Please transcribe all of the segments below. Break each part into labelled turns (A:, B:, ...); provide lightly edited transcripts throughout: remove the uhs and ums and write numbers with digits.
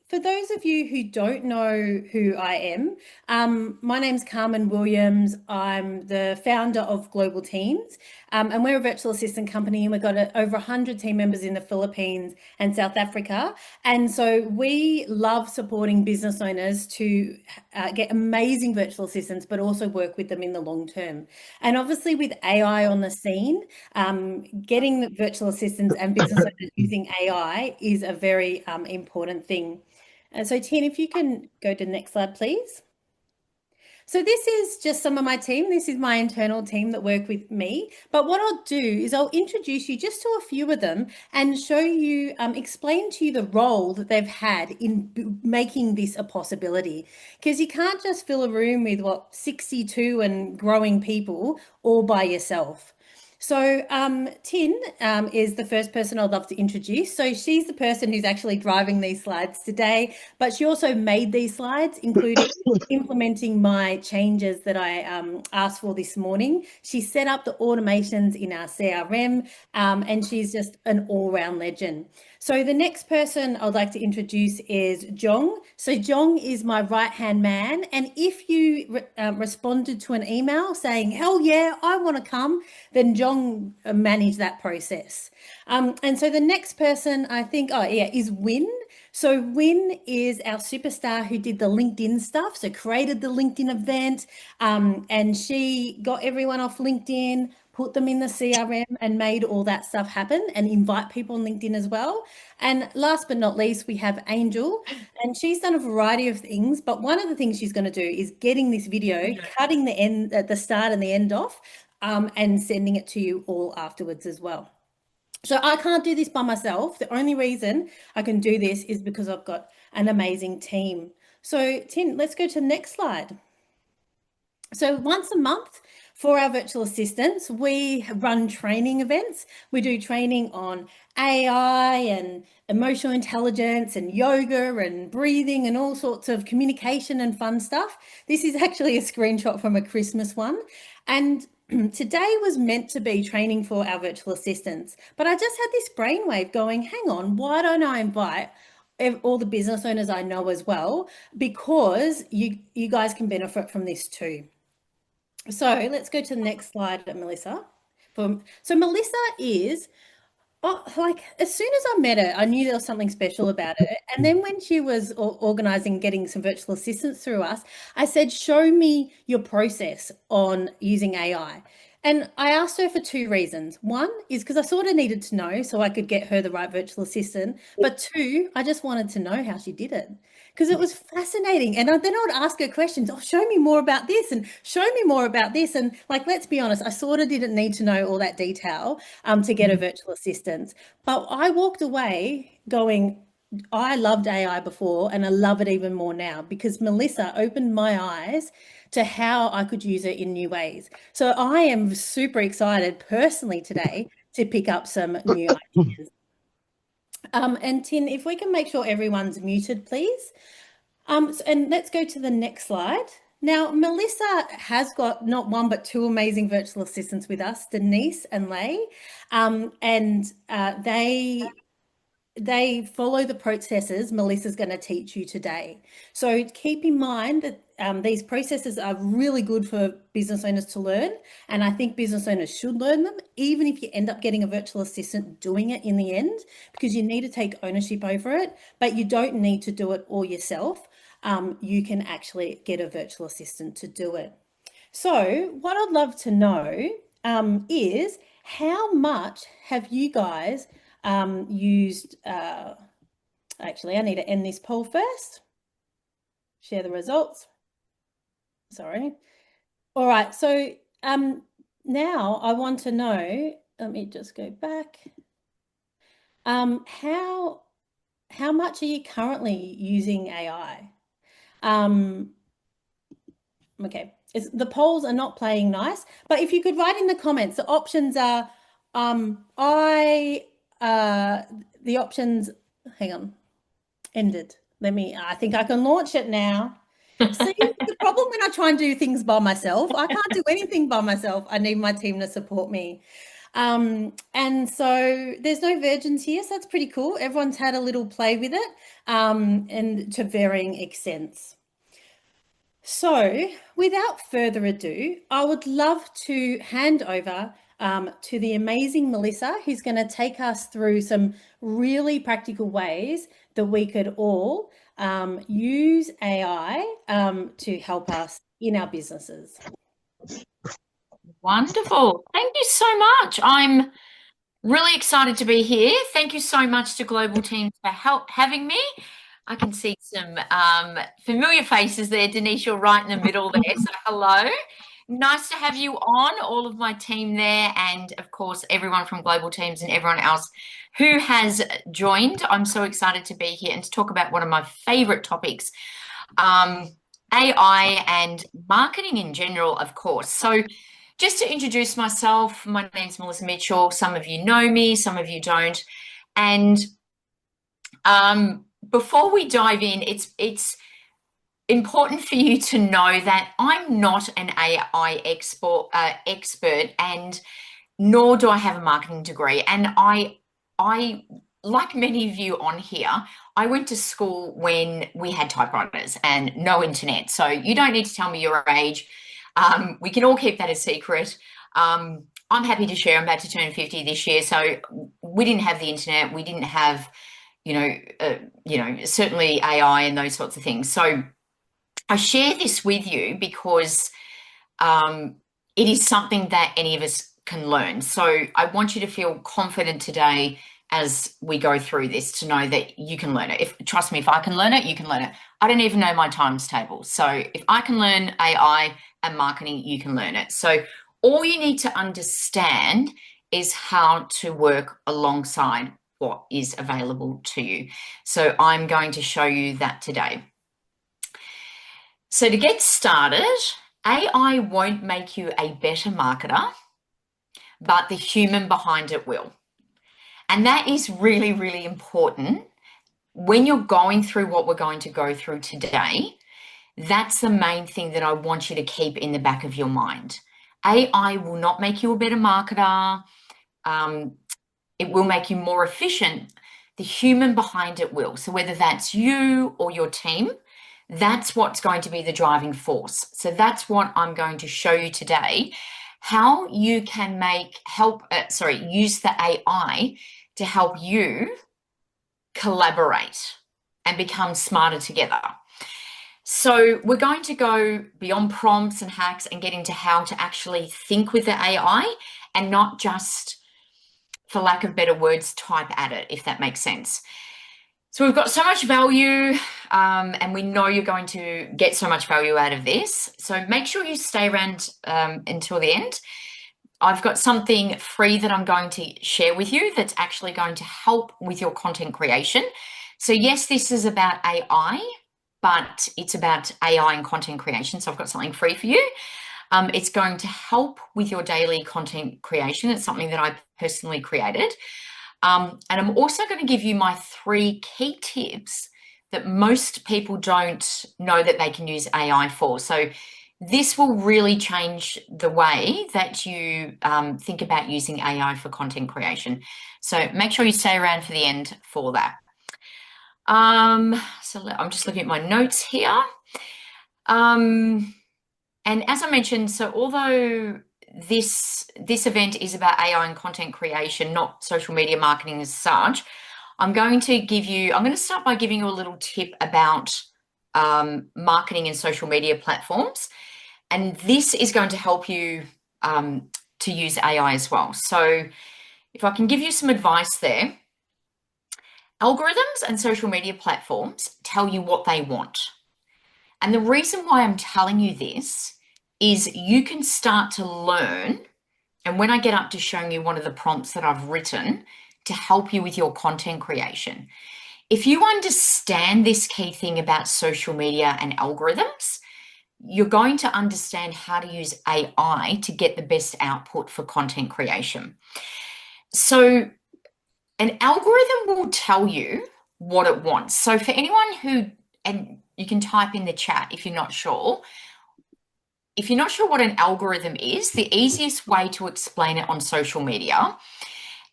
A: for those of you who don't know who I am, my name's Carmen Williams. I'm the founder of Global Teams, and we're a virtual assistant company, and we've got over 100 team members in the Philippines and South Africa. And so we love supporting business owners to get amazing virtual assistants, but also work with them in the long term. And obviously, with AI on the scene, getting the virtual assistants and business owners using AI is a very important thing. And so, Tien, if you can go to the next slide, please. So this is just some of my team. This is my internal team that work with me. But what I'll do is I'll introduce you just to a few of them and show you, explain to you the role that they've had in making this a possibility. Because you can't just fill a room with 62 and growing people all by yourself. So Tin is the first person I'd love to introduce. So she's the person who's actually driving these slides today, but she also made these slides, including implementing my changes that I asked for this morning. She set up the automations in our CRM, and she's just an all-round legend. So the next person I'd like to introduce is Jong. So Jong is my right-hand man. And if you responded to an email saying, hell yeah, I want to come, then Jong managed that process. And so the next person I think, is Win. So Win is our superstar who did the LinkedIn stuff, so created the LinkedIn event, and she got everyone off LinkedIn, put them in the CRM and made all that stuff happen and invite people on LinkedIn as well. And last but not least, we have Angel, and she's done a variety of things, but one of the things she's going to do is getting this video, cutting the end at the start and the end off, and sending it to you all afterwards as well. So I can't do this by myself. The only reason I can do this is because I've got an amazing team. So Tin, let's go to the next slide. So once a month for our virtual assistants, we run training events. We do training on AI and emotional intelligence and yoga and breathing and all sorts of communication and fun stuff. This is actually a screenshot from a Christmas one. And today was meant to be training for our virtual assistants, but I just had this brainwave going, hang on, why don't I invite all the business owners I know as well? Because you guys can benefit from this too. So let's go to the next slide, Melissa. So Melissa is, like, as soon as I met her, I knew there was something special about her. And then when she was organising getting some virtual assistants through us, I said, show me your process on using AI. And I asked her for two reasons. One is because I sort of needed to know so I could get her the right virtual assistant. But two, I just wanted to know how she did it because it was fascinating. And then I would ask her questions. Oh, show me more about this and show me more about this. And like, let's be honest, I sort of didn't need to know all that detail to get a virtual assistant. But I walked away going, I loved AI before and I love it even more now because Melissa opened my eyes to how I could use it in new ways. So I am super excited personally today to pick up some new ideas. And Tin, if we can make sure everyone's muted, please. And let's go to the next slide. Now, Melissa has got not one, but two amazing virtual assistants with us, Denise and Lay. They follow the processes Melissa's going to teach you today. So keep in mind that these processes are really good for business owners to learn. And I think business owners should learn them, even if you end up getting a virtual assistant doing it in the end, because you need to take ownership over it, but you don't need to do it all yourself. You can actually get a virtual assistant to do it. So what I'd love to know is how much have you guys used, actually, I need to end this poll first. Share the results. Sorry. All right. So now I want to know, let me just go back. How much are you currently using AI? Okay. The polls are not playing nice, but if you could write in the comments, the options are, the options, hang on, ended. I think I can launch it now. See, the problem when I try and do things by myself, I can't do anything by myself. I need my team to support me. And so there's no virgins here, so that's pretty cool. Everyone's had a little play with it, and to varying extents. So, without further ado, I would love to hand over to the amazing Melissa, who's going to take us through some really practical ways that we could all use AI to help us in our businesses.
B: Wonderful. Thank you so much. I'm really excited to be here. Thank you so much to Global Teams for having me. I can see some familiar faces there. Denise, you're right in the middle there. So hello. Nice to have you on, all of my team there, and of course, everyone from Global Teams and everyone else who has joined. I'm so excited to be here and to talk about one of my favorite topics, AI and marketing in general, of course. So just to introduce myself, my name's Melissa Mitchell. Some of you know me, some of you don't. And before we dive in, it's important for you to know that I'm not an AI expert, and nor do I have a marketing degree. And I, like many of you on here, I went to school when we had typewriters and no internet. So you don't need to tell me your age. We can all keep that a secret. I'm happy to share. I'm about to turn 50 this year. So we didn't have the internet. We didn't have, certainly AI and those sorts of things. So I share this with you because it is something that any of us can learn. So I want you to feel confident today as we go through this, to know that you can learn it. Trust me, if I can learn it, you can learn it. I don't even know my times table. So if I can learn AI and marketing, you can learn it. So all you need to understand is how to work alongside what is available to you. So I'm going to show you that today. So to get started, AI won't make you a better marketer, but the human behind it will. And that is really, really important. When you're going through what we're going to go through today, that's the main thing that I want you to keep in the back of your mind. AI will not make you a better marketer. It will make you more efficient. The human behind it will. So whether that's you or your team, that's what's going to be the driving force. So that's what I'm going to show you today, how you can use the AI to help you collaborate and become smarter together. So we're going to go beyond prompts and hacks and get into how to actually think with the AI and not just, for lack of better words, type at it, if that makes sense. So we've got so much value, and we know you're going to get so much value out of this. So make sure you stay around until the end. I've got something free that I'm going to share with you that's actually going to help with your content creation. So yes, this is about AI, but it's about AI and content creation. So I've got something free for you. It's going to help with your daily content creation. It's something that I personally created. And I'm also going to give you my 3 key tips that most people don't know that they can use AI for. So this will really change the way that you think about using AI for content creation. So make sure you stay around for the end for that. So I'm just looking at my notes here. And as I mentioned, so although this event is about AI and content creation, not social media marketing as such, I'm going to start by giving you a little tip about marketing and social media platforms. And this is going to help you to use AI as well. So if I can give you some advice there, algorithms and social media platforms tell you what they want. And the reason why I'm telling you this is you can start to learn, and when I get up to showing you one of the prompts that I've written to help you with your content creation, if you understand this key thing about social media and algorithms, you're going to understand how to use AI to get the best output for content creation. So an algorithm will tell you what it wants. So for anyone who, and you can type in the chat if you're not sure, if you're not sure what an algorithm is, the easiest way to explain it on social media,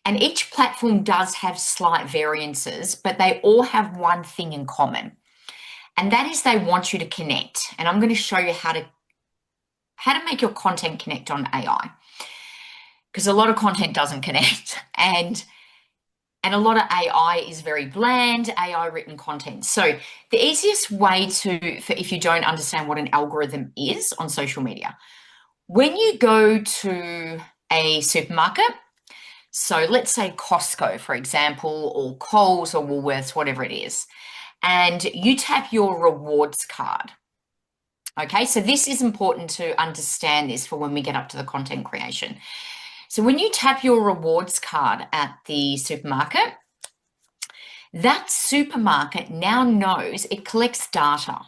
B: and each platform does have slight variances, but they all have one thing in common, and that is they want you to connect. And I'm going to show you how to make your content connect on AI, because a lot of content doesn't connect, and a lot of AI is very bland, AI written content. So the easiest way if you don't understand what an algorithm is on social media, when you go to a supermarket, so let's say Costco, for example, or Coles or Woolworths, whatever it is, and you tap your rewards card. Okay, so this is important to understand this for when we get up to the content creation. So when you tap your rewards card at the supermarket, that supermarket now knows it collects data.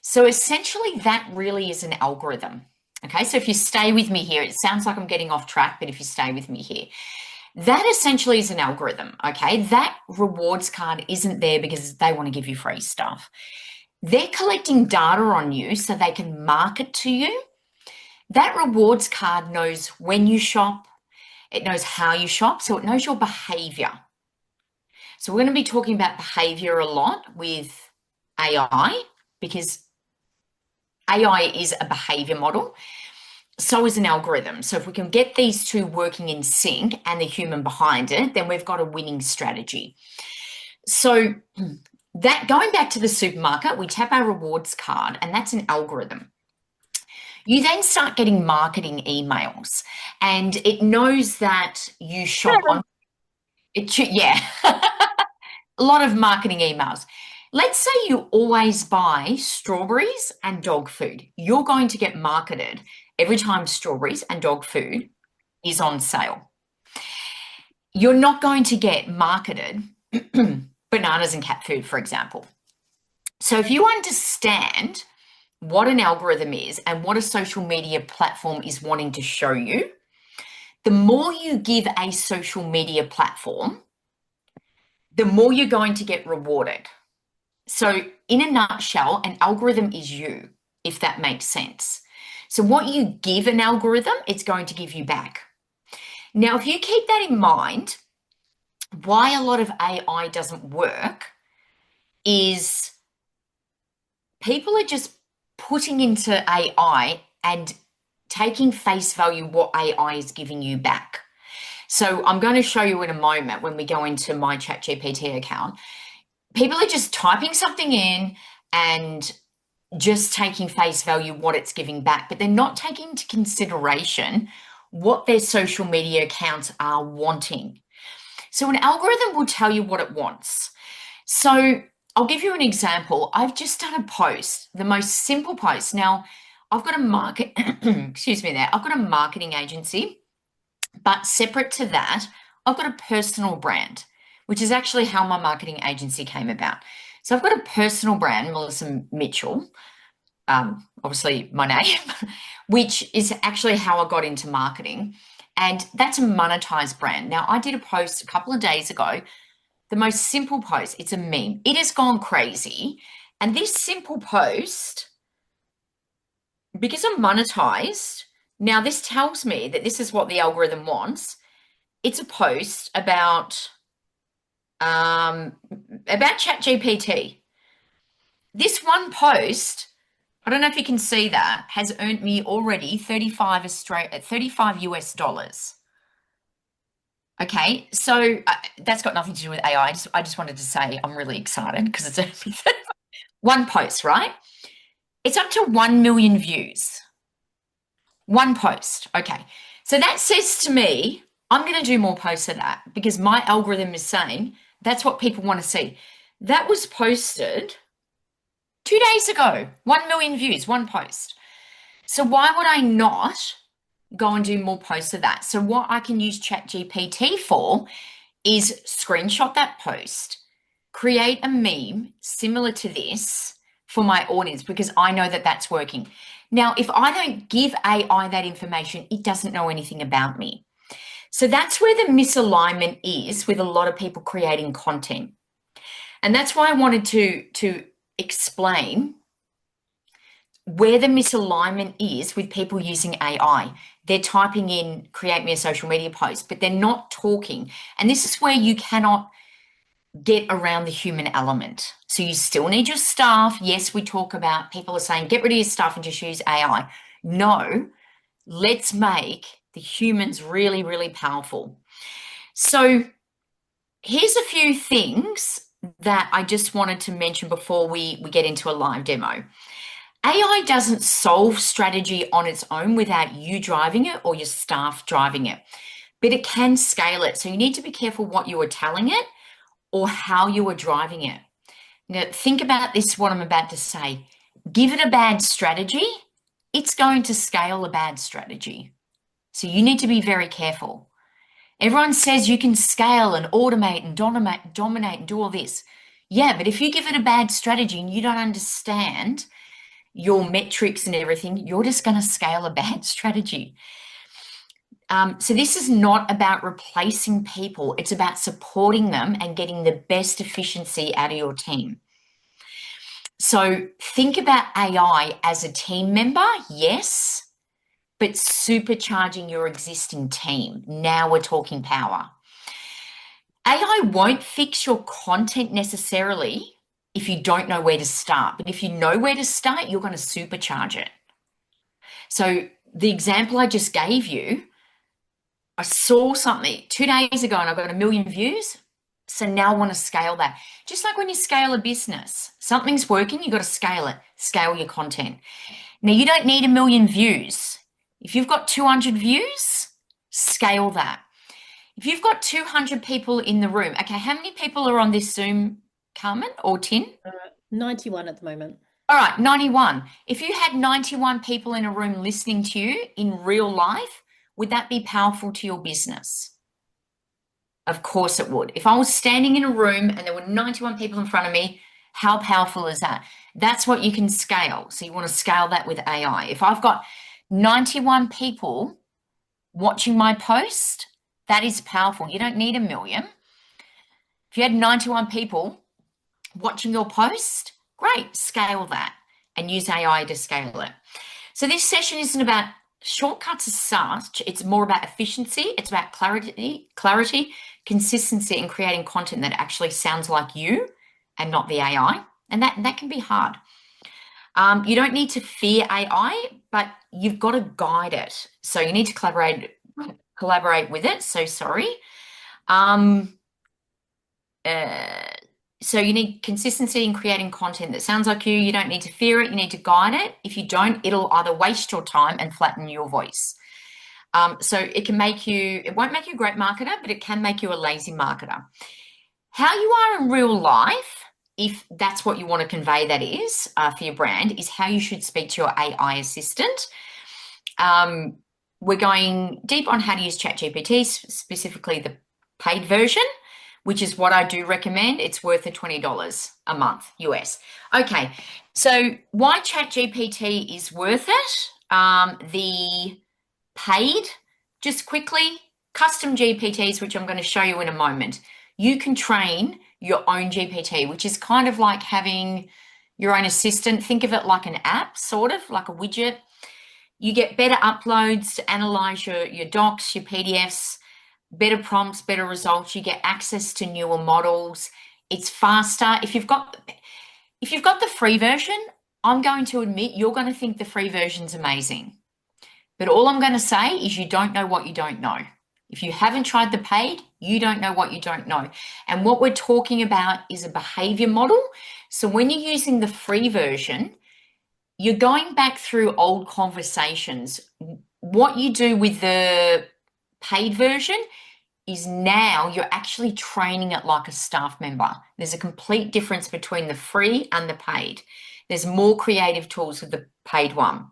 B: So essentially, that really is an algorithm. Okay, so if you stay with me here, it sounds like I'm getting off track, but if you stay with me here, that essentially is an algorithm. Okay, that rewards card isn't there because they want to give you free stuff. They're collecting data on you so they can market to you. That rewards card knows when you shop, it knows how you shop, so it knows your behavior. So we're going to be talking about behavior a lot with AI, because AI is a behavior model. So is an algorithm. So if we can get these two working in sync and the human behind it, then we've got a winning strategy. So that, going back to the supermarket, we tap our rewards card, and that's an algorithm. You then start getting marketing emails, and it knows that you shop on it. Yeah. A lot of marketing emails. Let's say you always buy strawberries and dog food. You're going to get marketed every time strawberries and dog food is on sale. You're not going to get marketed bananas and cat food, for example. So if you understand what an algorithm is and what a social media platform is wanting to show you, the more you give a social media platform, the more you're going to get rewarded. So in a nutshell, an algorithm is you, if that makes sense. So what you give an algorithm, it's going to give you back. Now, if you keep that in mind, why a lot of AI doesn't work is people are just putting into AI and taking face value what AI is giving you back. So I'm going to show you in a moment when we go into my ChatGPT account. People are just typing something in and just taking face value what it's giving back, but they're not taking into consideration what their social media accounts are wanting. So an algorithm will tell you what it wants. So I'll give you an example. I've just done a post, the most simple post. Now, I've got a excuse me there. I've got a marketing agency, but separate to that, I've got a personal brand, which is actually how my marketing agency came about. So I've got a personal brand, Melissa Mitchell, obviously my name, which is actually how I got into marketing. And that's a monetized brand. Now, I did a post a couple of days ago, the most simple post. It's a meme. It has gone crazy. And this simple post, because I'm monetized, now this tells me that this is what the algorithm wants. It's a post about ChatGPT. This one post, I don't know if you can see that, has earned me already 35 US dollars. Okay, so that's got nothing to do with AI. I just wanted to say I'm really excited because it's earned me one post, right? It's up to 1 million views. One post. Okay. So that says to me, I'm going to do more posts of that because my algorithm is saying that's what people want to see. That was posted 2 days ago, 1 million views, one post. So why would I not go and do more posts of that? So what I can use ChatGPT for is screenshot that post, create a meme similar to this for my audience because I know that that's working. Now, if I don't give AI that information, it doesn't know anything about me. So that's where the misalignment is with a lot of people creating content. And that's why I wanted to explain where the misalignment is with people using AI. They're typing in, create me a social media post, but they're not talking. And this is where you cannot get around the human element. So you still need your staff. Yes, we talk about people are saying, get rid of your staff and just use AI. No, let's make the humans really, really powerful. So here's a few things that I just wanted to mention before we get into a live demo. AI doesn't solve strategy on its own without you driving it or your staff driving it, but it can scale it. So you need to be careful what you are telling it or how you are driving it. Now, think about this, what I'm about to say. Give it a bad strategy, it's going to scale a bad strategy. So you need to be very careful. Everyone says you can scale and automate and dominate and do all this. Yeah, but if you give it a bad strategy and you don't understand your metrics and everything, you're just going to scale a bad strategy. So this is not about replacing people. It's about supporting them and getting the best efficiency out of your team. So think about AI as a team member, yes, but supercharging your existing team. Now we're talking power. AI won't fix your content necessarily if you don't know where to start, but if you know where to start, you're going to supercharge it. So the example I just gave you, I saw something 2 days ago and I got 1 million views. So now I want to scale that. Just like when you scale a business, something's working, you've got to scale it, scale your content. Now you don't need 1 million views. If you've got 200 views, scale that. If you've got 200 people in the room, okay, how many people are on this Zoom, Carmen or Tin?
A: 91 at the moment.
B: All right, 91. If you had 91 people in a room listening to you in real life, would that be powerful to your business? Of course it would. If I was standing in a room and there were 91 people in front of me, how powerful is that? That's what you can scale. So you want to scale that with AI. If I've got 91 people watching my post, that is powerful. You don't need 1 million. If you had 91 people watching your post, great, scale that and use AI to scale it. So this session isn't about shortcuts as such. It's more about efficiency. It's about clarity, consistency, and creating content that actually sounds like you and not the AI. And that can be hard. You don't need to fear AI, but you've got to guide it. So you need to collaborate with it. So sorry. So you need consistency in creating content that sounds like you. You don't need to fear it. You need to guide it. If you don't, it'll either waste your time and flatten your voice. So it won't make you a great marketer, but it can make you a lazy marketer. How you are in real life, if that's what you want to convey, that is, for your brand, is how you should speak to your AI assistant. We're going deep on how to use ChatGPT, specifically the paid version, which is what I do recommend. It's worth the $20 a month US. Okay, so why ChatGPT is worth it? The paid, just quickly, custom GPTs, which I'm going to show you in a moment. You can train your own GPT, which is kind of like having your own assistant. Think of it like an app, sort of like a widget. You get better uploads to analyze your docs, your PDFs, better prompts, better results. You get access to newer models. It's faster. If you've got the free version, I'm going to admit you're going to think the free version's amazing. But all I'm going to say is you don't know what you don't know. If you haven't tried the paid, you don't know what you don't know. And what we're talking about is a behavior model. So when you're using the free version, you're going back through old conversations. What you do with the paid version is now you're actually training it like a staff member. There's a complete difference between the free and the paid. There's more creative tools with the paid one.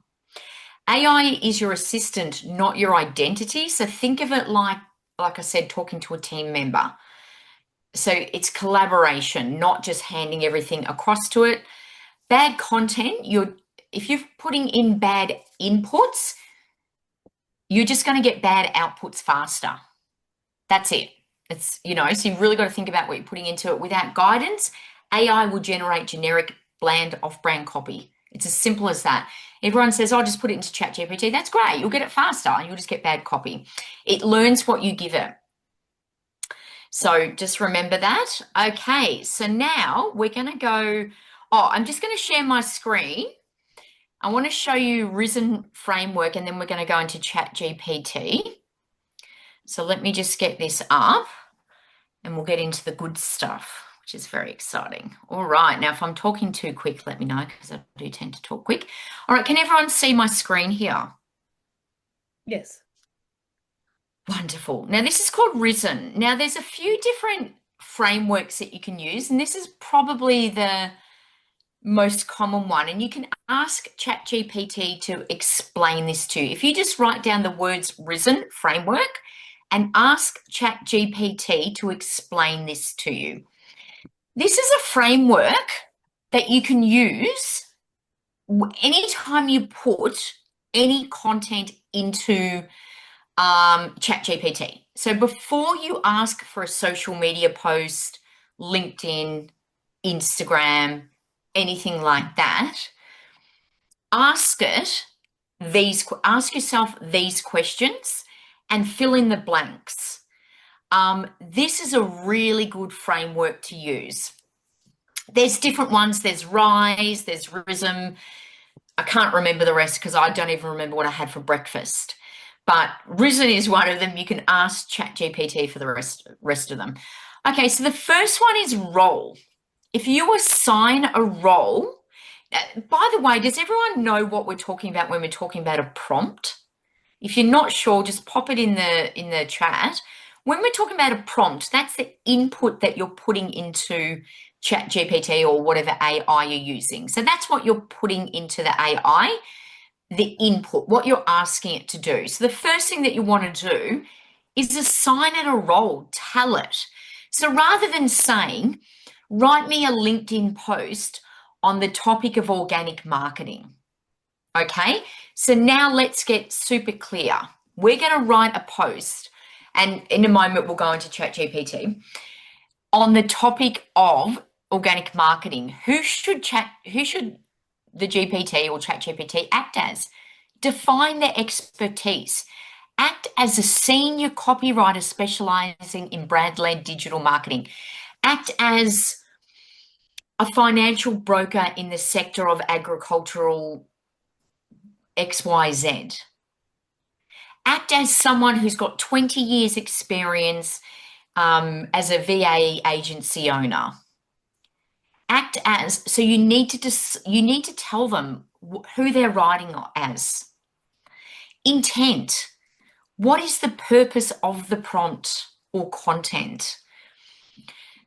B: AI is your assistant, not your identity. So think of it like I said, talking to a team member. So it's collaboration, not just handing everything across to it. Bad content, if you're putting in bad inputs, you're just going to get bad outputs faster. That's it. So you've really got to think about what you're putting into it. Without guidance, AI will generate generic, bland, off-brand copy. It's as simple as that. Everyone says, "Oh, just put it into ChatGPT." That's great. You'll get it faster. You'll just get bad copy. It learns what you give it. So just remember that. Okay, so now we're going to go. Oh, I'm just going to share my screen. I want to show you Risen Framework, and then we're going to go into ChatGPT. So let me just get this up, and we'll get into the good stuff, which is very exciting. All right, now if I'm talking too quick, let me know, because I do tend to talk quick. All right, can everyone see my screen here?
A: Yes.
B: Wonderful. Now this is called Risen. Now there's a few different frameworks that you can use, and this is probably the most common one. And you can ask ChatGPT to explain this to you. If you just write down the words Risen Framework and ask ChatGPT to explain this to you. This is a framework that you can use anytime you put any content into ChatGPT. So before you ask for a social media post, LinkedIn, Instagram, anything like that, ask yourself these questions and fill in the blanks. This is a really good framework to use. There's different ones. There's Rise, there's Risen. I can't remember the rest because I don't even remember what I had for breakfast. But Risen is one of them. You can ask ChatGPT for the rest of them. Okay, so the first one is role. If you assign a role, by the way, does everyone know what we're talking about when we're talking about a prompt? If you're not sure, just pop it in the chat. When we're talking about a prompt, that's the input that you're putting into ChatGPT or whatever AI you're using. So that's what you're putting into the AI, the input, what you're asking it to do. So the first thing that you want to do is assign it a role, tell it. So rather than saying, write me a LinkedIn post on the topic of organic marketing. Okay, so now let's get super clear. We're going to write a post, and in a moment we'll go into ChatGPT on the topic of organic marketing. Who should the GPT or ChatGPT act as? Define their expertise. Act as a senior copywriter specializing in brand-led digital marketing. Act as a financial broker in the sector of agricultural XYZ. Act as someone who's got 20 years experience as a VA agency owner. Act as, so you need to tell them who they're writing as. Intent. What is the purpose of the prompt or content?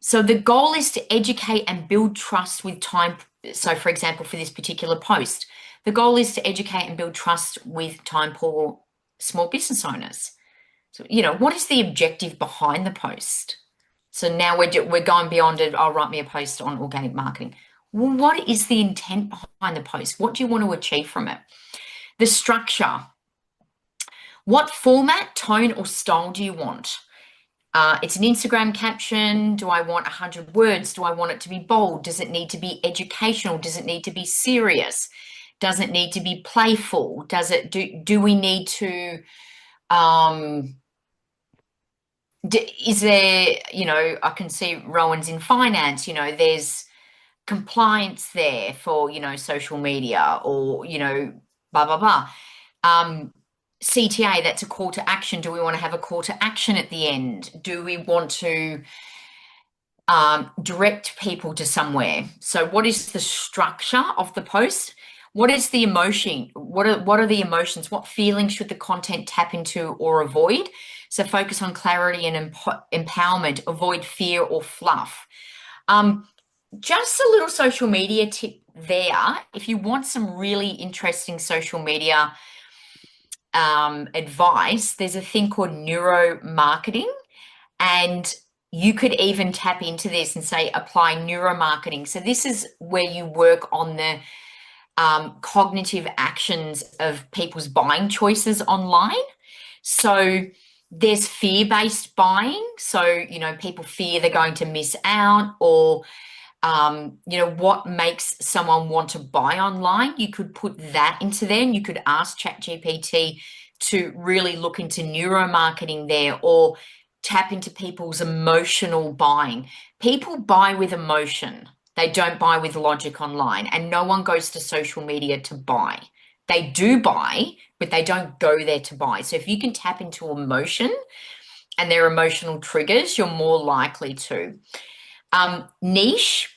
B: So the goal is to educate and build trust with time. So for example, for this particular post, the goal is to educate and build trust with time-poor small business owners. So, what is the objective behind the post? So now we're going beyond it. I'll write me a post on organic marketing. Well, what is the intent behind the post? What do you want to achieve from it? The structure. What format, tone, or style do you want? It's an Instagram caption. Do I want 100 words? Do I want it to be bold? Does it need to be educational? Does it need to be serious? Does it need to be playful? Do we need to, is there, I can see Rowan's in finance, there's compliance there for, social media or, blah, blah, blah. CTA, that's a call to action. Do we want to have a call to action at the end? Do we want to direct people to somewhere? So what is the structure of the post? What is the emotion? What are the emotions? What feelings should the content tap into or avoid? So focus on clarity and empowerment, avoid fear or fluff. Just a little social media tip there. If you want some really interesting social media advice, there's a thing called neuromarketing, and you could even tap into this and say apply neuromarketing. So this is where you work on the cognitive actions of people's buying choices online. So there's fear-based buying. So, people fear they're going to miss out, or what makes someone want to buy online. You could put that into there and you could ask ChatGPT to really look into neuromarketing there or tap into people's emotional buying. People buy with emotion. They don't buy with logic online, and no one goes to social media to buy. They do buy, but they don't go there to buy. So if you can tap into emotion and their emotional triggers, you're more likely to. Niche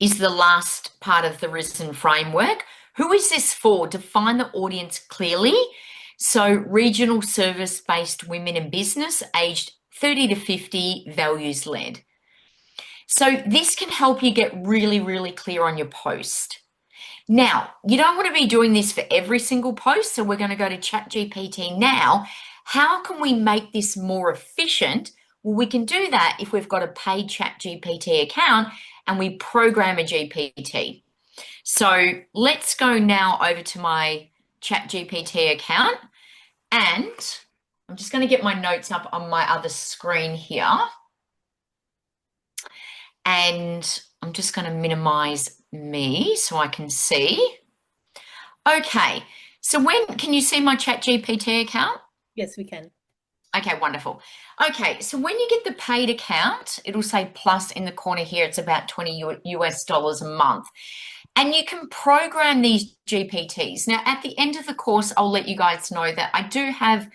B: is the last part of the Risen framework. Who is this for? Define the audience clearly. So, regional service based women in business, aged 30 to 50, values led. So, this can help you get really, really clear on your post. Now, you don't want to be doing this for every single post. So, we're going to go to ChatGPT now. How can we make this more efficient? Well, we can do that if we've got a paid ChatGPT account and we program a GPT. So let's go now over to my ChatGPT account, and I'm just going to get my notes up on my other screen here. And I'm just going to minimize me so I can see. Okay, so when can you see my ChatGPT account?
A: Yes, we can.
B: Okay, wonderful. Okay, so when you get the paid account, it'll say plus in the corner here, it's about 20 US dollars a month. And you can program these GPTs. Now, at the end of the course, I'll let you guys know that I do have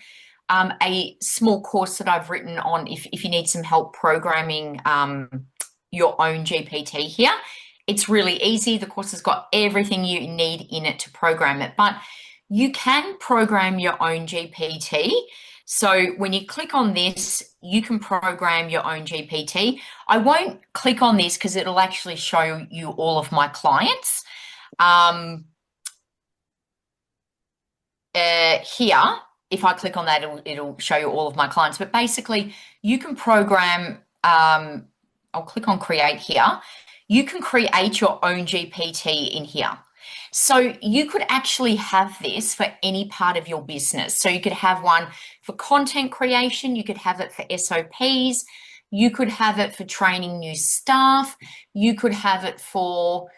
B: a small course that I've written on if you need some help programming your own GPT here. It's really easy. The course has got everything you need in it to program it, but you can program your own GPT. So when you click on this, you can program your own GPT. I won't click on this because it'll actually show you all of my clients. Here, if I click on that, it'll show you all of my clients. But basically, you can program, I'll click on create here. You can create your own GPT in here. So you could actually have this for any part of your business. So you could have one for content creation, you could have it for SOPs, you could have it for training new staff, you could have it for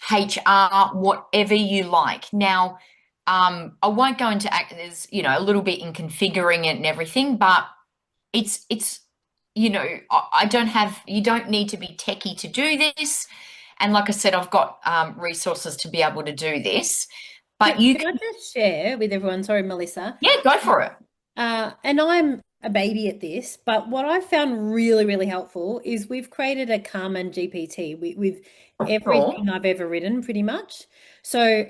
B: HR, whatever you like. Now, I won't go into there's a little bit in configuring it and everything, but it's I don't have you don't need to be techie to do this. And like I said, I've got resources to be able to do this. But you
A: Can I
B: can,
A: just share with everyone? Sorry, Melissa.
B: yeah, go for it.
A: And I'm a baby at this, but what I found really, really helpful is we've created a Carmen GPT with
B: Sure.
A: everything I've ever written, pretty much. So,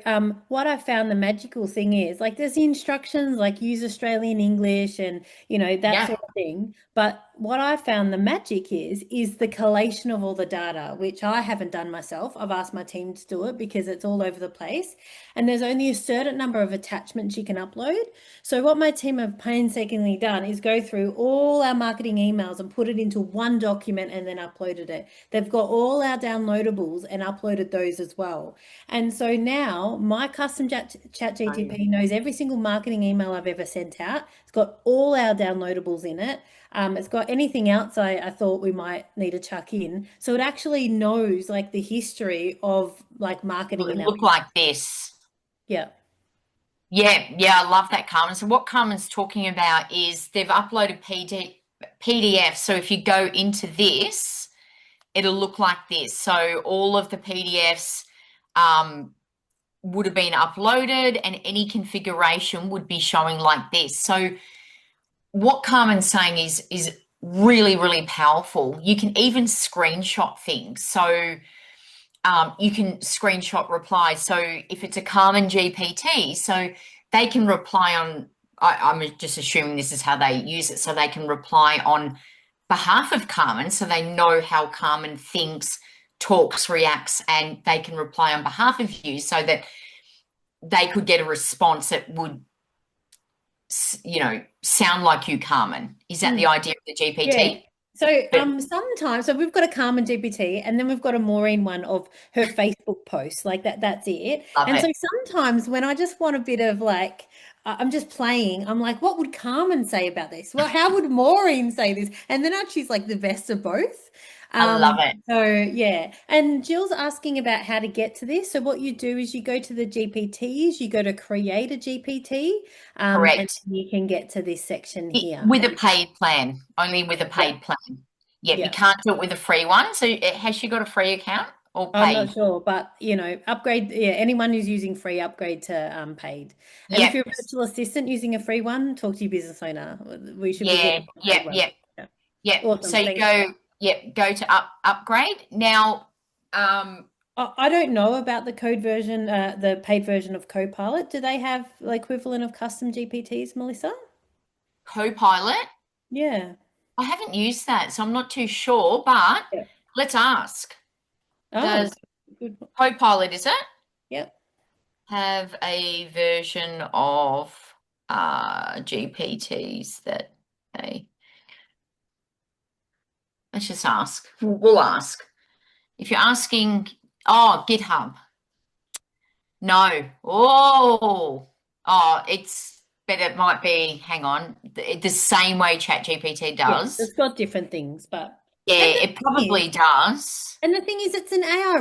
A: what I found the magical thing is like there's the instructions, like use Australian English and that
B: Yeah.
A: sort of thing. But what I found the magic is the collation of all the data, which I haven't done myself. I've asked my team to do it because it's all over the place, and there's only a certain number of attachments you can upload. So what my team have painstakingly done is go through all our marketing emails and put it into one document and then uploaded it. They've got all our downloadables and uploaded those as well. And so now my custom chat
B: Um,
A: GTP knows every single marketing email I've ever sent out. It's got all our downloadables in it. It's got anything else I thought we might need to chuck in. So it actually knows like the history of like marketing in
B: It'll
A: our,
B: look like this.
A: yeah.
B: Yeah, yeah, I love that, Carmen. So what Carmen's talking about is they've uploaded PDF. So if you go into this, it'll look like this. So all of the PDFs would have been uploaded and any configuration would be showing like this. So what Carmen's saying is really, really powerful. You can even screenshot things. So you can screenshot replies. So if it's a Carmen GPT, so they can reply on, I'm just assuming this is how they use it. So they can reply on behalf of Carmen. So they know how Carmen thinks, talks, reacts, and they can reply on behalf of you so that they could get a response that would, sound like you, Carmen. Is that the
A: Mm.
B: idea of the
A: Yeah.
B: GPT?
A: So
B: But
A: sometimes we've got a Carmen GPT and then we've got a Maureen one of her Facebook posts. Like that's it.
B: love
A: And so
B: it.
A: sometimes when I just want a bit of like I'm just playing, I'm like, what would Carmen say about this? Well, how would Maureen say this? And then she's like the best of both.
B: I love it.
A: So yeah, and Jill's asking about how to get to this. So what you do is you go to the GPTs, you go to create a GPT, and
B: Correct.
A: you can get to this section here.
B: With a paid plan, only with a
A: Yeah,
B: paid plan. Yep, you
A: yeah.
B: can't do it with a free one. So has she got a free account or
A: I'm not
B: paid?
A: sure, but upgrade. Yeah, anyone who's using free, upgrade to paid. And if
B: Yep.
A: you're a virtual assistant using a free one, talk to your business owner. We should be
B: Yeah,
A: getting a paid
B: yep,
A: one.
B: yep,
A: Yeah.
B: yep. So
A: Awesome.
B: you
A: Thanks.
B: go, yep, go to upgrade. Now, um,
A: I don't know about the code version, the paid version of Copilot. Do they have the equivalent of custom GPTs, Melissa?
B: Copilot,
A: Yeah.
B: I haven't used that, so I'm not too sure, but
A: Yeah.
B: let's ask.
A: Oh,
B: Does
A: good.
B: Copilot, is it,
A: Yep.
B: have a version of GPTs that they, let's just ask. We'll ask. If you're asking, oh, GitHub. No. But it might be, hang on, the same way ChatGPT
A: Yeah.
B: does.
A: It's got different things, but
B: Yeah,
A: and the
B: it
A: thing is,
B: probably does.
A: and the thing is, it's an AI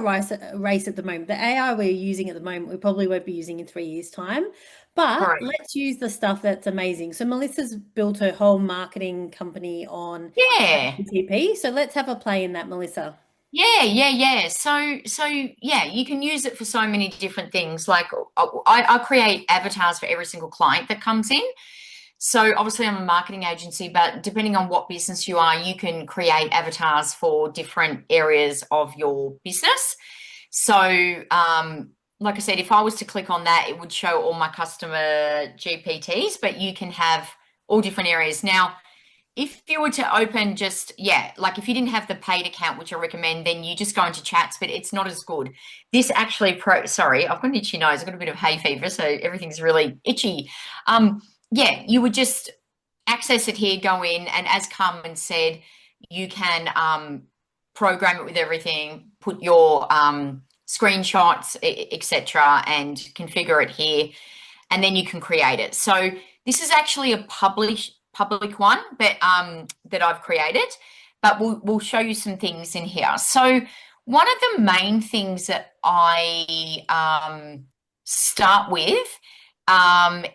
A: race at the moment. The AI we're using at the moment, we probably won't be using in 3 years' time. But
B: Correct.
A: let's use the stuff that's amazing. So Melissa's built her whole marketing company on
B: Yeah.
A: GTP. So let's have a play in that, Melissa.
B: Yeah. So yeah, you can use it for so many different things. Like I create avatars for every single client that comes in. So obviously I'm a marketing agency, but depending on what business you are, you can create avatars for different areas of your business. So like I said, if I was to click on that, it would show all my customer GPTs, but you can have all different areas. Now, if you were to open just, yeah, like if you didn't have the paid account, which I recommend, then you just go into chats, but it's not as good. This actually sorry, I've got an itchy nose, I've got a bit of hay fever, so everything's really itchy. Yeah, you would just access it here, go in, and as Carmen said, you can program it with everything, put your screenshots, etc., and configure it here, and then you can create it. So this is actually a public one that I've created, but we'll show you some things in here. So one of the main things that I start with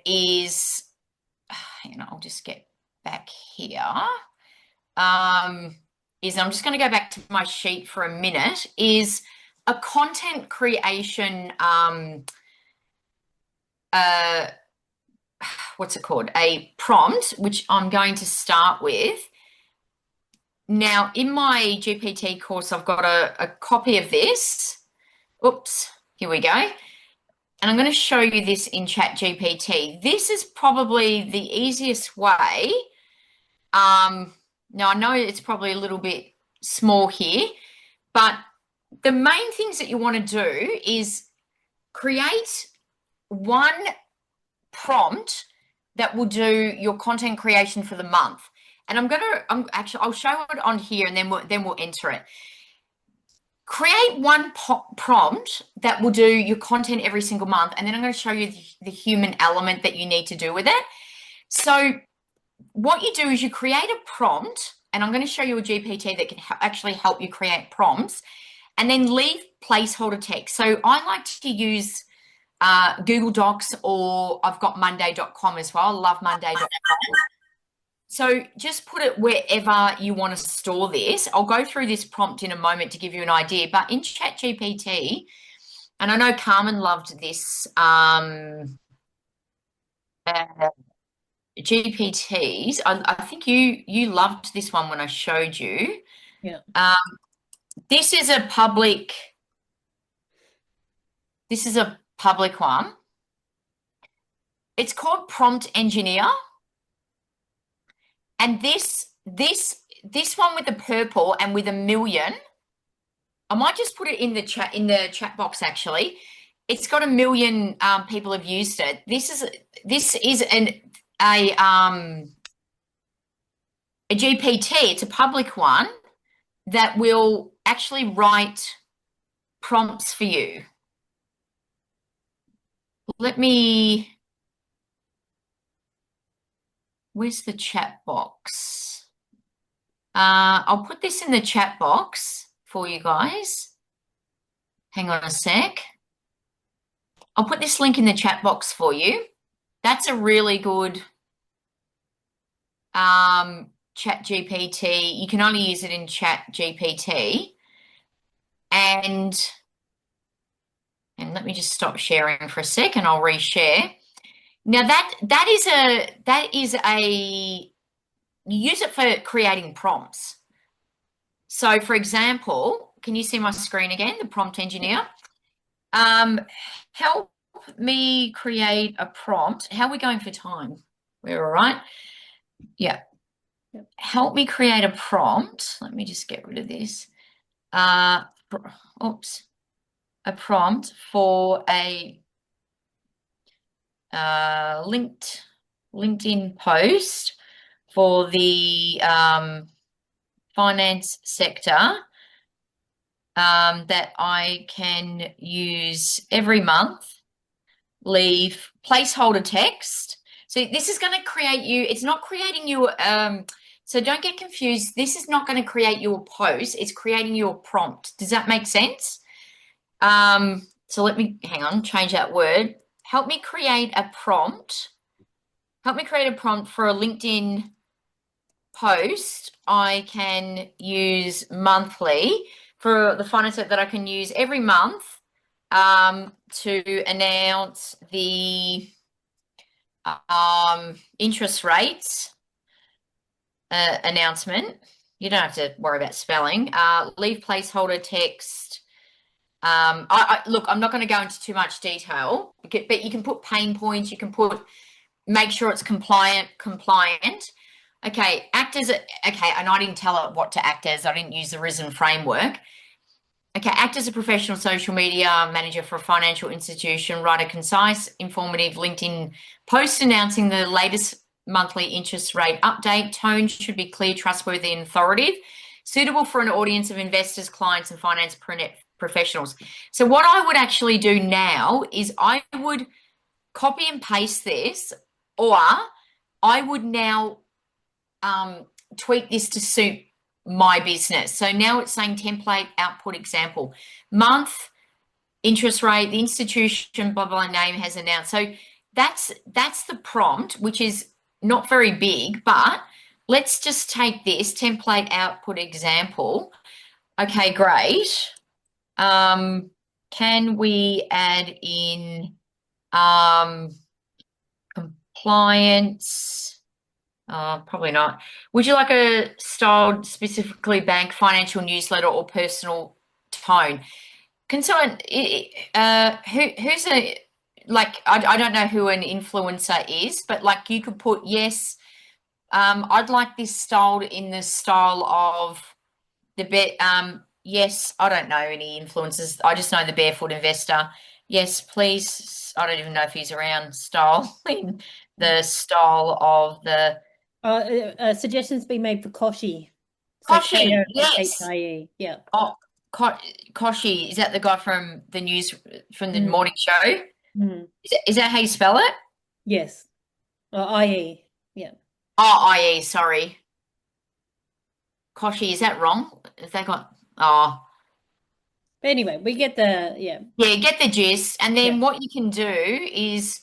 B: is, I'll just get back here. Is I'm just going to go back to my sheet for a minute. Is a content creation uh, what's it called? A prompt, which I'm going to start with. Now, in my GPT course, I've got a copy of this. Oops, here we go. And I'm going to show you this in Chat GPT. This is probably the easiest way. Now, I know it's probably a little bit small here, but the main things that you want to do is create one prompt that will do your content creation for the month. And I'll show it on here and then we'll enter it. Create one prompt that will do your content every single month. And then I'm going to show you the human element that you need to do with it. So what you do is you create a prompt, and I'm going to show you a GPT that can actually help you create prompts, and then leave placeholder text. So I like to use Google Docs, or I've got monday.com as well. I love monday.com. So just put it wherever you want to store this. I'll go through this prompt in a moment to give you an idea, but in ChatGPT, and I know Carmen loved this GPTs. I think you loved this one when I showed you.
A: Yeah.
B: Um, this is a public. This is a public one. It's called Prompt Engineer. And this one with the purple and with a million, I might just put it in the chat box actually. It's got a million people have used it. This is a GPT. It's a public one that will actually write prompts for you. Let me. Where's the chat box? I'll put this in the chat box for you guys. Hang on a sec. I'll put this link in the chat box for you. That's a really good chat GPT. You can only use it in chat GPT. And let me just stop sharing for a sec and I'll reshare. Now that is a you use it for creating prompts. So for example, can you see my screen again, the prompt engineer? Help me create a prompt. How are we going for time? We're all right? Yeah.
A: Yep.
B: Help me create a prompt. Let me just get rid of this. Oops. A prompt for a LinkedIn post for the finance sector that I can use every month. Leave placeholder text. So this is going to create you, it's not creating you, so don't get confused. This is not going to create you a post. It's creating you a prompt. Does that make sense? So let me, hang on, change that word. Help me create a prompt. Help me create a prompt for a LinkedIn post I can use monthly for the finance that I can use every month to announce the interest rates announcement. You don't have to worry about spelling. Leave placeholder text. Look, I'm not going to go into too much detail, but you can put pain points. You can put make sure it's compliant. Okay, okay, and I didn't tell it what to act as. I didn't use the risen framework. Okay, act as a professional social media manager for a financial institution. Write a concise, informative LinkedIn post announcing the latest monthly interest rate update. Tone should be clear, trustworthy, and authoritative. Suitable for an audience of investors, clients, and finance professionals. So what I would actually do now is I would copy and paste this, or I would now tweak this to suit my business. So now it's saying template output example, month, interest rate, the institution, blah, blah, name has announced. So that's the prompt, which is not very big, but let's just take this template output example. Okay, great. Can we add in compliance? Probably not. Would you like a styled specifically bank financial newsletter or personal tone? Can someone, who's a, like, I don't know who an influencer is, but like you could put, yes, I'd like this styled in the style of yes, I don't know any influencers. I just know the Barefoot Investor. Yes, please. I don't even know if he's around. Style in the style of the
A: Suggestions be made for Koshi. So
B: Koshi. Yes.
A: KOSHIE. Yeah.
B: Oh, Koshi. Is that the guy from the news from the
A: Mm.
B: morning show?
A: Mm.
B: Is that how you spell it?
A: Yes. IE. Yeah.
B: Oh, IE. Sorry, Koshi. Is that wrong? Has that got? Oh.
A: But anyway, we get the, yeah.
B: Yeah, get the gist. And
A: Yeah.
B: then what you can do is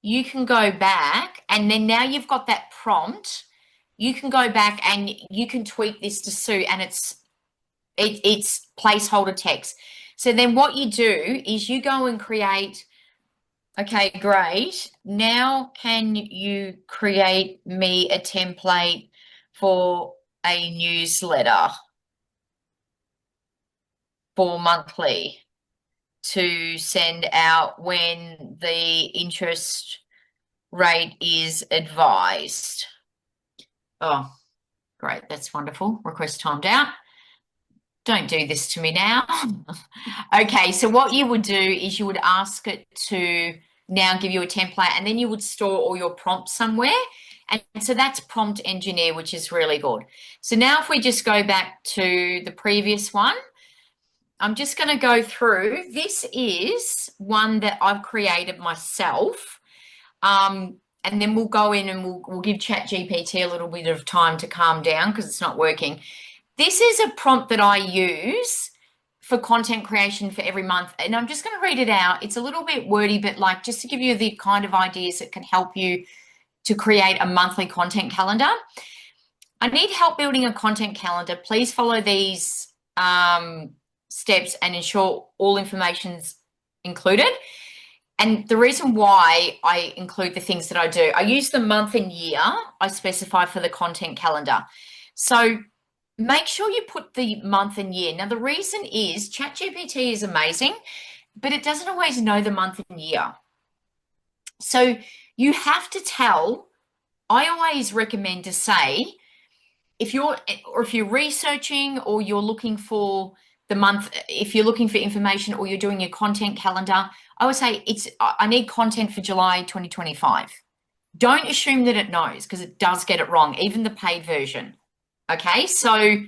B: you can go back and then now you've got that prompt, you can go back and you can tweak this to suit and it's placeholder text. So then what you do is you go and create, okay, great. Now can you create me a template for a newsletter for monthly to send out when the interest rate is advised? Oh, great. That's wonderful. Request timed out. Don't do this to me now. Okay, so what you would do is you would ask it to now give you a template and then you would store all your prompts somewhere. And so that's prompt engineer, which is really good. So now if we just go back to the previous one, I'm just going to go through. This is one that I've created myself. and then we'll go in and we'll give ChatGPT a little bit of time to calm down because it's not working. This is a prompt that I use for content creation for every month, and I'm just going to read it out. It's a little bit wordy, but like just to give you the kind of ideas that can help you to create a monthly content calendar. I need help building a content calendar. Please follow these steps and ensure all information's included. And the reason why I include the things that I do, I use the month and year I specify for the content calendar. So make sure you put the month and year. Now, the reason is ChatGPT is amazing, but it doesn't always know the month and year. So you have to tell, I always recommend to say, if you're researching or you're looking for the month, if you're looking for information or you're doing your content calendar, I would say I need content for July 2025. Don't assume that it knows because it does get it wrong, even the paid version. Okay, so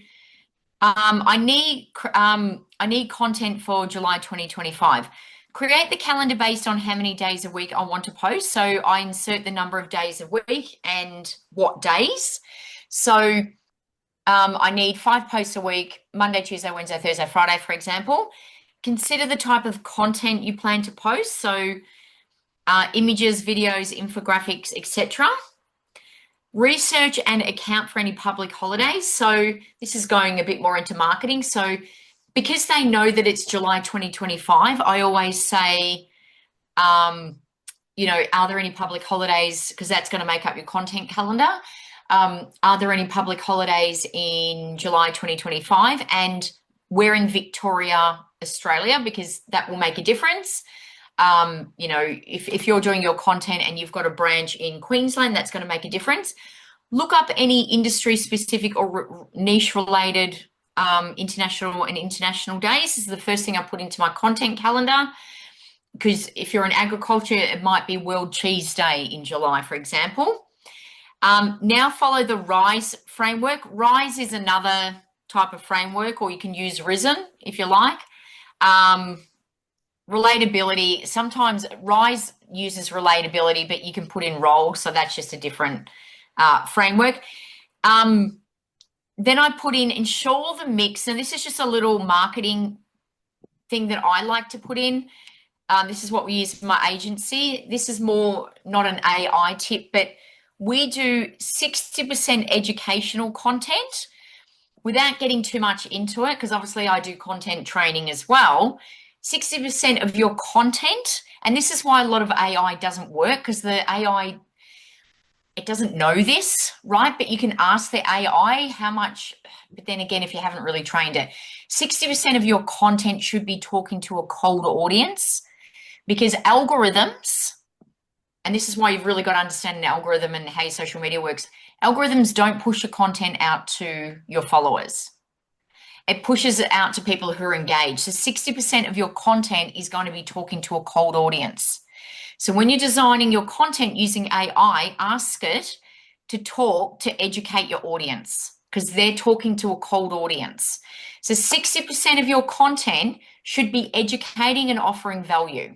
B: I need content for July 2025. Create the calendar based on how many days a week I want to post. So I insert the number of days a week and what days. So I need 5 posts a week, Monday, Tuesday, Wednesday, Thursday, Friday, for example. Consider the type of content you plan to post. So images, videos, infographics, etc. Research and account for any public holidays. So this is going a bit more into marketing. So because they know that it's July 2025, I always say, are there any public holidays? Because that's going to make up your content calendar. Are there any public holidays in July 2025? And we're in Victoria, Australia, because that will make a difference. If you're doing your content and you've got a branch in Queensland, that's going to make a difference. Look up any industry specific or niche related international days. This is the first thing I put into my content calendar, because if you're in agriculture, it might be World Cheese Day in July, for example. Now follow the RISE framework. RISE is another type of framework, or you can use Risen if you like. Relatability, sometimes RISE uses relatability, but you can put in role, so that's just a different framework. Then I put in ensure the mix, and this is just a little marketing thing that I like to put in. This is what we use for my agency. This is more not an AI tip, but we do 60% educational content without getting too much into it, because obviously I do content training as well. 60% of your content, and this is why a lot of AI doesn't work, because the AI, it doesn't know this, right? But you can ask the AI how much, but then again, if you haven't really trained it, 60% of your content should be talking to a cold audience, because algorithms, and this is why you've really got to understand an algorithm and how your social media works. Algorithms don't push your content out to your followers. It pushes it out to people who are engaged. So 60% of your content is going to be talking to a cold audience. So when you're designing your content using AI, ask it to talk to educate your audience, because they're talking to a cold audience. So 60% of your content should be educating and offering value.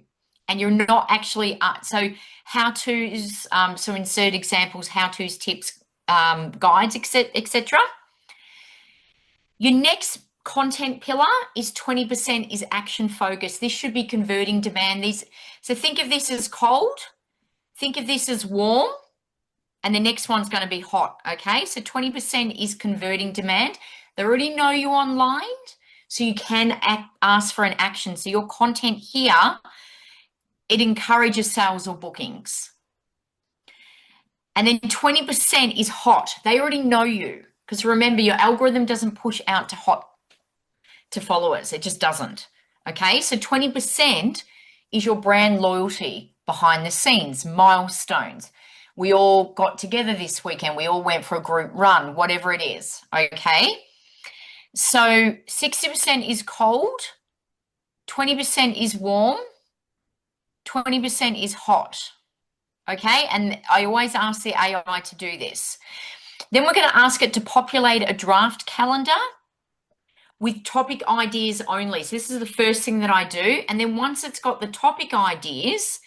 B: And you're not actually, so how-tos, so insert examples, how-tos, tips, guides, etc. Your next content pillar is 20% is action focused. This should be converting demand. So think of this as cold, think of this as warm, and the next one's going to be hot, okay? So 20% is converting demand. They already know you online, so you can ask for an action. So your content here, it encourages sales or bookings. And then 20% is hot. They already know you, because remember, your algorithm doesn't push out to followers. It just doesn't. Okay, so 20% is your brand loyalty, behind the scenes, milestones. We all got together this weekend. We all went for a group run, whatever it is. Okay, so 60% is cold, 20% is warm, 20% is hot. Okay, and I always ask the AI to do this. Then we're going to ask it to populate a draft calendar with topic ideas only. So this is the first thing that I do. And then once it's got the topic ideas,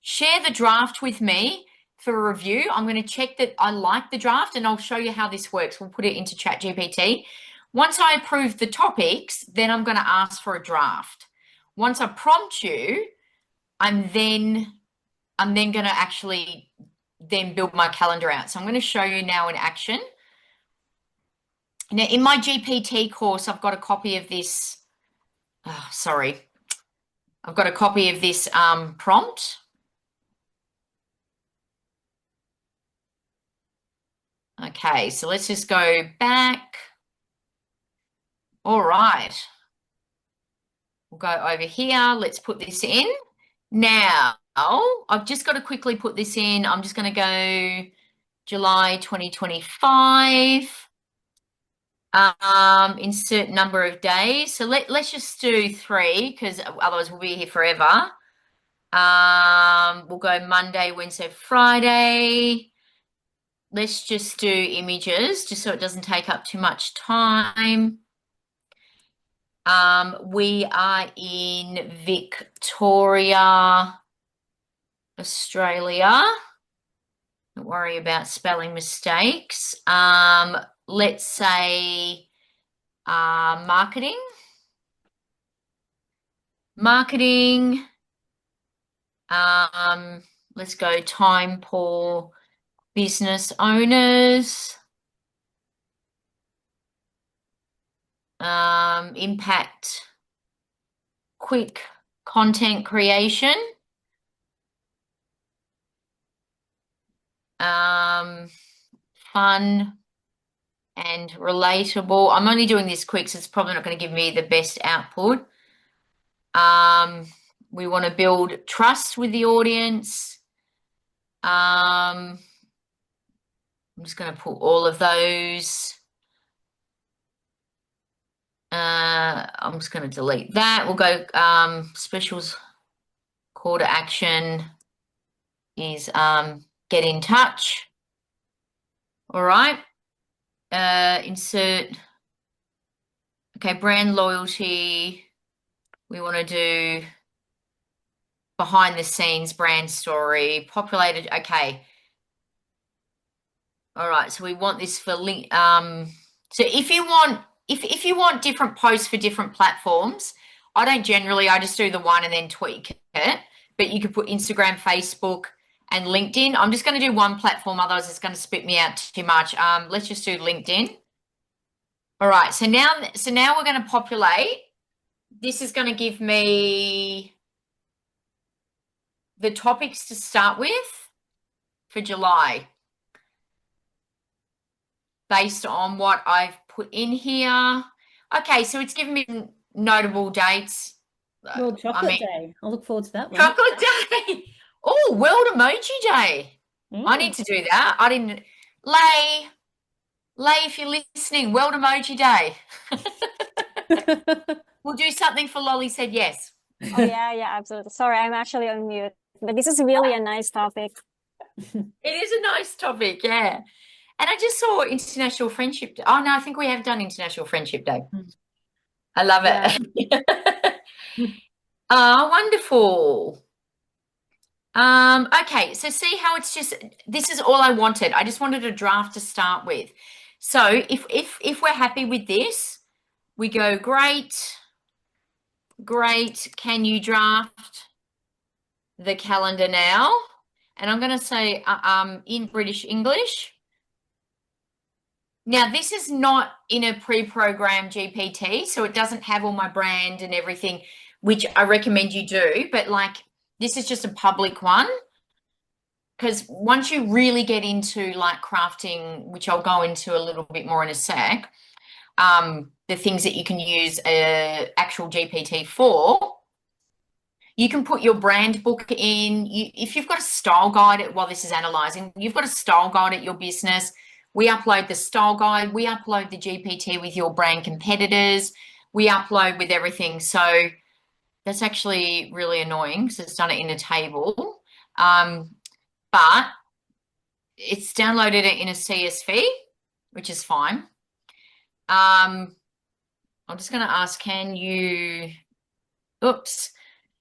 B: share the draft with me. for a review. I'm going to check that I like the draft, and I'll show you how this works. We'll put it into ChatGPT. Once I approve the topics, then I'm going to ask for a draft. Once I prompt you, I'm then going to actually then build my calendar out. So I'm going to show you now in action. Now, in my GPT course, I've got a copy of this. Oh, sorry. I've got a copy of this prompt. Okay, so let's just go back. All right. We'll go over here. Let's put this in. Now, I've just got to quickly put this in. I'm just going to go July 2025. Insert number of days. So let's just do 3 because otherwise we'll be here forever. We'll go Monday, Wednesday, Friday. Let's just do images just so it doesn't take up too much time. We are in Victoria, Australia. Don't worry about spelling mistakes. Let's say marketing. Marketing. Let's go time for business owners. Impact, quick content creation. Fun and relatable. I'm only doing this quick, so it's probably not going to give me the best output. We want to build trust with the audience. I'm just going to put all of those. I'm just going to delete that. We'll go specials call to action is get in touch. All right. Insert. Okay, brand loyalty. We want to do behind the scenes brand story, populated. Okay. All right. So we want this for link. So if you want different posts for different platforms, I just do the one and then tweak it. But you could put Instagram, Facebook, and LinkedIn. I'm just going to do one platform, otherwise it's going to spit me out too much. Let's just do LinkedIn. All right, so now we're going to populate. This is going to give me the topics to start with for July based on what I've put in here. Okay, so it's giving me notable dates.
A: World Chocolate Day. I'll look forward to that one.
B: Chocolate Day. Oh, World Emoji Day. I need to do that. I didn't. Lay, if you're listening, World Emoji Day. We'll do something for Lolly Said Yes.
C: Oh yeah, absolutely. Sorry, I'm actually on mute. But this is really a nice topic.
B: It is a nice topic, yeah. And I just saw International Friendship Day. Oh no, I think we have done International Friendship Day. I love it. Oh, wonderful. Okay, so see how it's just, this is all I wanted. I just wanted a draft to start with. So if we're happy with this, we go, great, can you draft the calendar now? And I'm going to say in British English. Now, this is not in a pre-programmed GPT, so it doesn't have all my brand and everything, which I recommend you do, but like this is just a public one. Because once you really get into like crafting, which I'll go into a little bit more in a sec, the things that you can use actual GPT for, you can put your brand book in. If you've got a style guide, while this is analyzing, you've got a style guide at your business. We upload the style guide. We upload the GPT with your brand competitors. We upload with everything. So that's actually really annoying because it's done it in a table. But it's downloaded it in a CSV, which is fine. I'm just going to ask, can you, oops,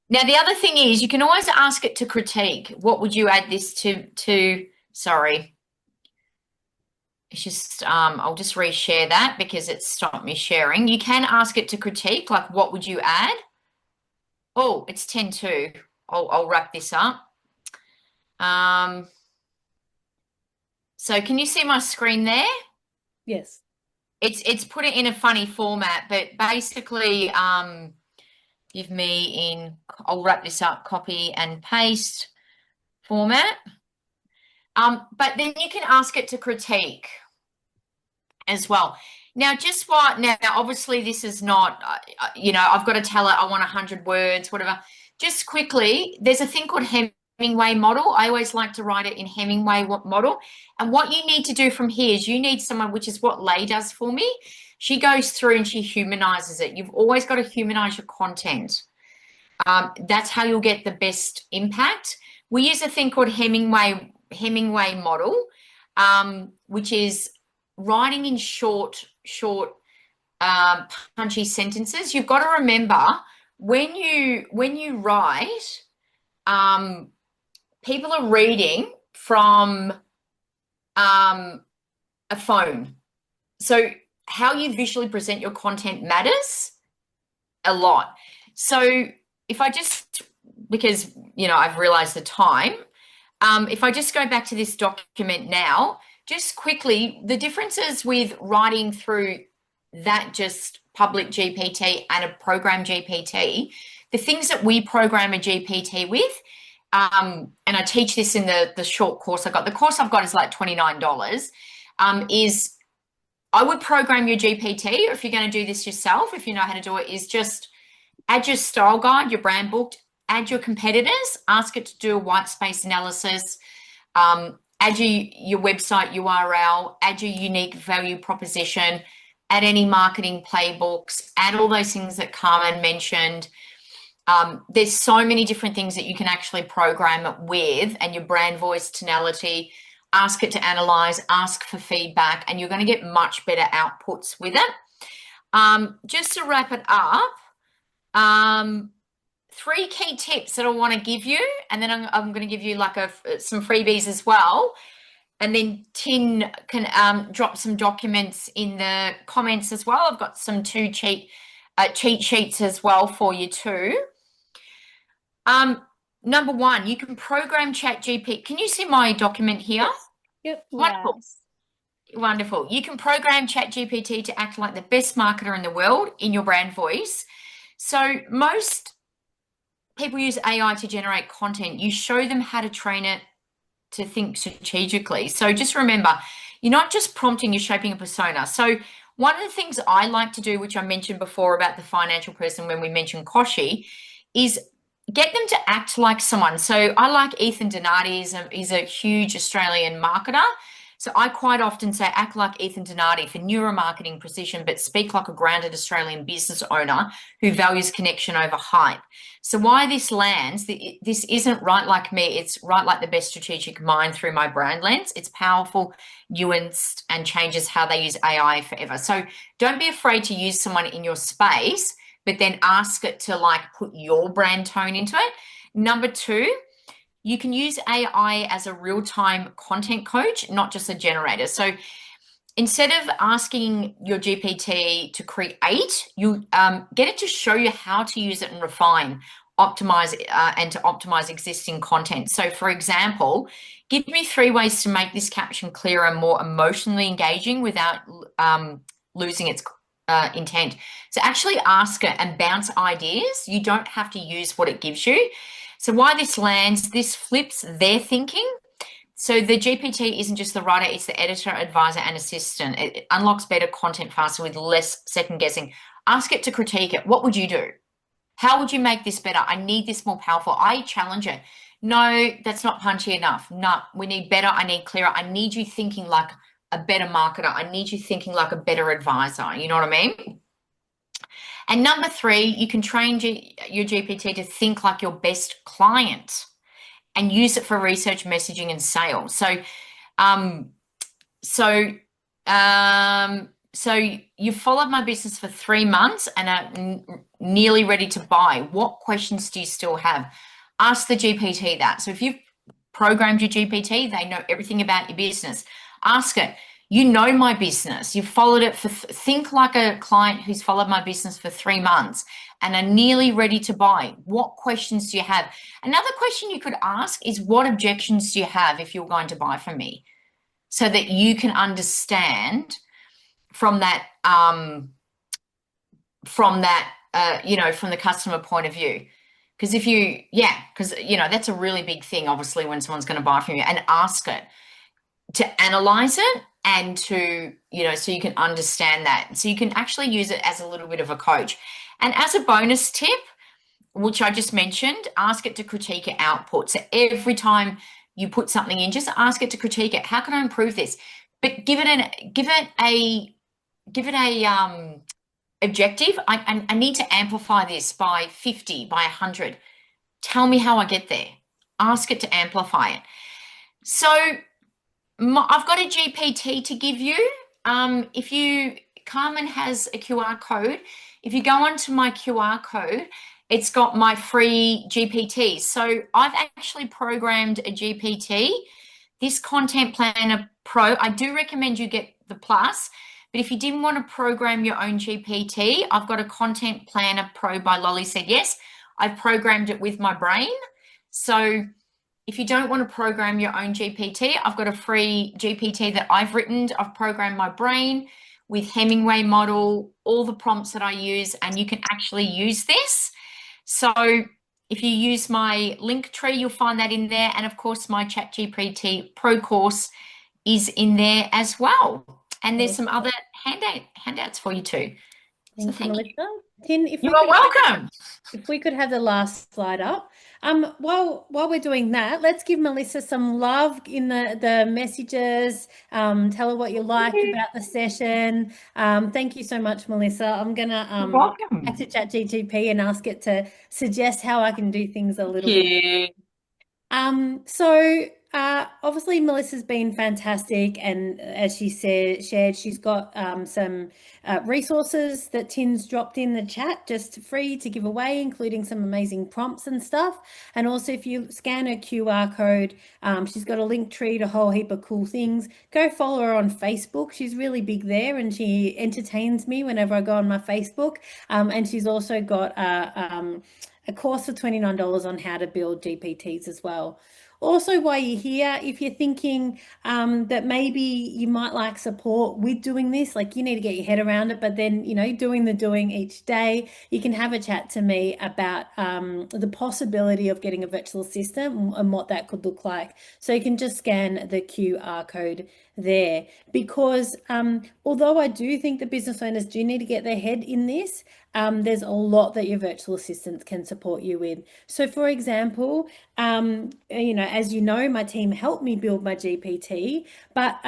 B: Now, the other thing is you can always ask it to critique. What would you add this to, sorry. It's just, I'll just reshare that because it stopped me sharing. You can ask it to critique, like what would you add? Oh, it's 10:02. I'll wrap this up. So can you see my screen there?
A: Yes.
B: It's put it in a funny format, but basically, give me in, I'll wrap this up, copy and paste format. But then you can ask it to critique as well. Now, obviously this is not, I've got to tell it, I want 100 words, whatever. Just quickly, there's a thing called Hemingway model. I always like to write it in Hemingway model. And what you need to do from here is you need someone, which is what Lay does for me. She goes through and she humanizes it. You've always got to humanize your content. That's how you'll get the best impact. We use a thing called Hemingway model, which is writing in short, punchy sentences. You've got to remember when you write, people are reading from a phone. So how you visually present your content matters a lot. So if I just, because, I've realized the time, if I just go back to this document now, just quickly, the differences with writing through that just public GPT and a program GPT, the things that we program a GPT with, and I teach this in the short course I've got. The course I've got is like $29, is I would program your GPT, or if you're going to do this yourself, if you know how to do it, is just add your style guide, your brand book, add your competitors, ask it to do a white space analysis, add your website URL, add your unique value proposition, add any marketing playbooks, add all those things that Carmen mentioned. There's so many different things that you can actually program it with, and your brand voice, tonality, ask it to analyze, ask for feedback, and you're going to get much better outputs with it. Just to wrap it up, 3 key tips that I want to give you, and then I'm going to give you like some freebies as well. And then Tin can drop some documents in the comments as well. I've got some 2 cheat sheets as well for you too. Number 1, you can program ChatGPT. Can you see my document here?
A: Yep.
B: Wonderful.
C: Yes.
B: Wonderful. You can program ChatGPT to act like the best marketer in the world in your brand voice. So most people use AI to generate content. You show them how to train it to think strategically. So just remember, you're not just prompting, you're shaping a persona. So one of the things I like to do, which I mentioned before about the financial person when we mentioned Koshi, is get them to act like someone. So I like Ethan Donati. He's a huge Australian marketer. So I quite often say, act like Ethan Donati for neuromarketing precision, but speak like a grounded Australian business owner who values connection over hype. So why this lands, this isn't right like me, it's right like the best strategic mind through my brand lens. It's powerful, nuanced, and changes how they use AI forever. So don't be afraid to use someone in your space, but then ask it to like put your brand tone into it. Number 2, you can use AI as a real-time content coach, not just a generator. So instead of asking your GPT to create, you get it to show you how to use it and refine, optimize, and to optimize existing content. So for example, give me 3 ways to make this caption clearer and more emotionally engaging without losing its intent. So actually ask it and bounce ideas. You don't have to use what it gives you. So why this lands, this flips their thinking. So the GPT isn't just the writer, it's the editor, advisor, and assistant. It unlocks better content faster with less second guessing. Ask it to critique it. What would you do? How would you make this better? I need this more powerful. I challenge it. No, that's not punchy enough. No, we need better. I need clearer. I need you thinking like a better marketer. I need you thinking like a better advisor. You know what I mean? And number 3, you can train your GPT to think like your best client and use it for research, messaging, and sales. So, so you followed my business for 3 months and are nearly ready to buy. What questions do you still have? Ask the GPT that. So if you've programmed your GPT, they know everything about your business. Ask it. You know my business. You've followed it for, think like a client who's followed my business for 3 months and are nearly ready to buy. What questions do you have? Another question you could ask is, what objections do you have if you're going to buy from me? So that you can understand from that from the customer point of view. Because that's a really big thing, obviously, when someone's going to buy from you, and ask it to analyze it and to, so you can understand that. So you can actually use it as a little bit of a coach. And as a bonus tip, which I just mentioned, ask it to critique your output. So every time you put something in, just ask it to critique it. How can I improve this? But give it a objective. I need to amplify this by 50, by 100. Tell me how I get there. Ask it to amplify it. So I've got a GPT to give you. Carmen has a QR code. If you go onto my QR code, it's got my free GPT. So I've actually programmed a GPT. This Content Planner Pro, I do recommend you get the Plus, but if you didn't want to program your own GPT, I've got a Content Planner Pro by Lolly Said Yes. I've programmed it with my brain. So if you don't want to program your own GPT, I've got a free GPT that I've written. I've programmed my brain with Hemingway model, all the prompts that I use, and you can actually use this. So if you use my link tree, you'll find that in there. And of course, my ChatGPT Pro course is in there as well. And there's some other handouts for you too. So
A: Thank you,
B: thank you.
A: Melissa. Tin,
B: You are welcome.
A: if we could have the last slide up. While we're doing that, let's give Melissa some love in the messages. Tell her what you liked about the session. Thank you so much, Melissa. I'm gonna
B: You're welcome.
A: back to ChatGPT and ask it to suggest how I can do things a little bit. Obviously Melissa's been fantastic, and as she shared, she's got some resources that Tin's dropped in the chat just free to give away, including some amazing prompts and stuff. And also, if you scan her QR code, she's got a link tree to a whole heap of cool things. Go follow her on Facebook. She's really big there, and she entertains me whenever I go on my Facebook. And she's also got a course for $29 on how to build GPTs as well. Also, while you're here, if you're thinking that maybe you might like support with doing this, like you need to get your head around it, but then, doing each day, you can have a chat to me about the possibility of getting a virtual assistant and what that could look like. So you can just scan the QR code there, because although I do think the business owners do need to get their head in this, there's a lot that your virtual assistants can support you with. So for example, as you know, my team helped me build my GPT, but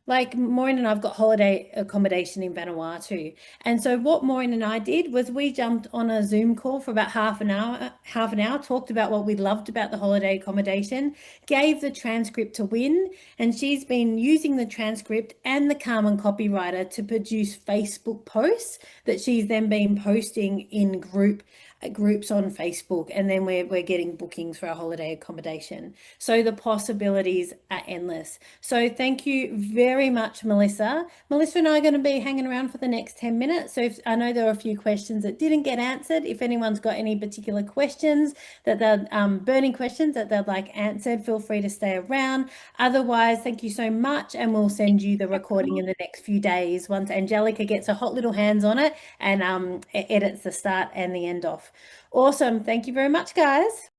A: like Maureen and I've got holiday accommodation in Vanuatu. And so what Maureen and I did was we jumped on a Zoom call for about half an hour, talked about what we loved about the holiday accommodation, gave the transcript to Win, and she's been using the transcript and the Carmen copywriter to produce Facebook posts that she's then been posting in groups on Facebook, and then we're getting bookings for our holiday accommodation. So the possibilities are endless. So thank you very much, Melissa. Melissa and I are going to be hanging around for the next 10 minutes. So I know there are a few questions that didn't get answered. If anyone's got any particular questions that they're burning questions that they'd like answered, feel free to stay around. Otherwise, thank you so much, and we'll send you the recording in the next few days once Angelica gets her hot little hands on it and edits the start and the end off. Awesome. Thank you very much, guys.